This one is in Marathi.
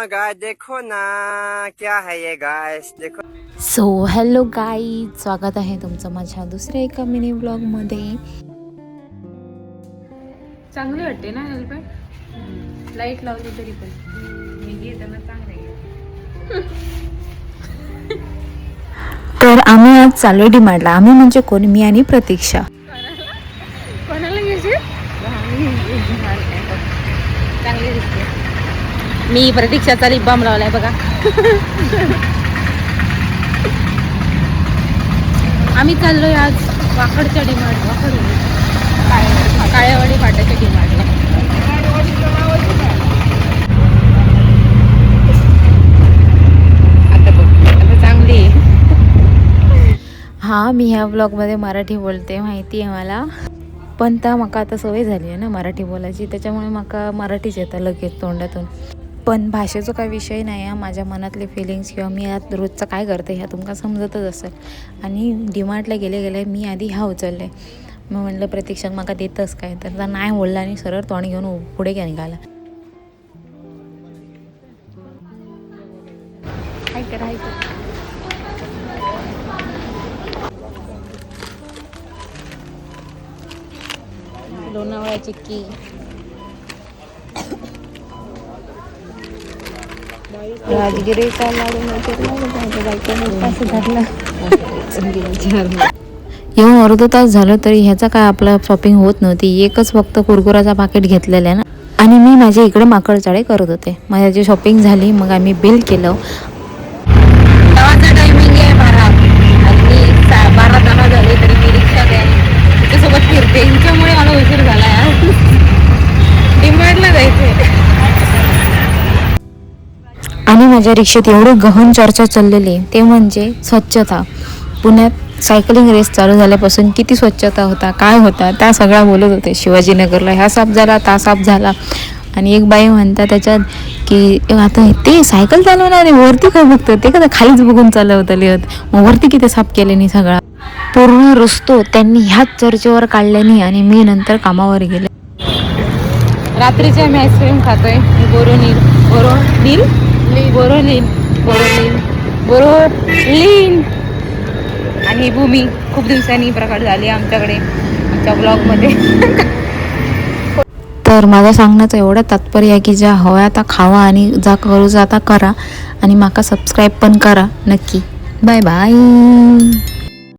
गाय देखो ना क्या है ये गाइस देखो। सो हॅलो गाईज, स्वागत आहे तुमचं माझ्या दुसऱ्या एका मिनी ब्लॉगमध्ये. चांगली वाटते ना हेल्मेट, लाईट लावली तरी पण मी घेताना चांगले. तर आम्ही आज चालू डिमांडला. आम्ही म्हणजे कोण? मी आणि प्रतीक्षा. कोणाला घ्यायची? चांगली दिसते. मी प्रतीक्षाचा लिप बाम लावलाय बघा. आम्ही चाललोय आज वाकडच्या डिमांड, काळेवाडी फाट्याच्या डिमांडला. आता चांगली आहे. हां, मी ह्या ब्लॉगमध्ये मराठी बोलते, माहिती आहे मला. पण त्या माका आता सवय झाली आहे ना मराठी बोलायची, त्याच्यामुळे माका मराठीच येतं लगेच तोंडातून. पण भाषेचा काही विषय नाही आहे. माझ्या मनातले फिलिंग्स किंवा मी आज रोजचं काय करते ह्या तुमका समजतच असेल. आणि डिमांडला गेले मी आधी ह्या उचलले. मग म्हटलं प्रतीक्षात माका देतच काय, तर नाही बोलला आणि सरळ तोंड घेऊन पुढे निघाला. लोणावळा चिक्की, राजगिरीचा लाडू येऊन अर्धा तास झालं तरी ह्याचा काय आपला शॉपिंग होत नव्हती. एकच फक्त कुरकुराचा पाकिट घेतलेला आहे ना, आणि मी माझ्या इकडे माकडचाळे करत होते. माझी शॉपिंग झाली, मग आम्ही बिल केलं. गावाचा टायमिंग आहे 12 आणि 12 झाले तरी मी रिक्षा द्या तिच्यासोबत फिरते. हिच्यामुळे मला उशीर झाला यार. डिमांडला जायचंय. आणि माझ्या रिक्षेत एवढी गहन चर्चा चाललेली ते म्हणजे स्वच्छता. पुण्यात सायकलिंग रेस चालू झाल्यापासून किती स्वच्छता होता, काय होता, त्या सगळ्या बोलत होते. शिवाजीनगरला ह्या साफ झाला, ता साफ झाला. आणि एक बाई म्हणता त्याच्यात की आता ते सायकल चालवणारे वरती काय बघतं, ते कदा खालीच बघून चालवतले होत, मग वरती किती साफ केले नाही सगळा. पूर्ण रस्तो त्यांनी ह्याच चर्चेवर काढल्यानी. आणि मी नंतर कामावर गेले. रात्रीचे आम्ही आईस्क्रीम खातोय. बोरोलीन आणि ही भूमी खूप दिवसांनी प्रकट झाली आमच्याकडे, आमच्या ब्लॉगमध्ये. तर माझं सांगण्याचं एवढं तात्पर्य आहे की ज्या हव्या आता खावा आणि जा करू आता करा. आणि माका सबस्क्राईब पण करा नक्की. Bye bye.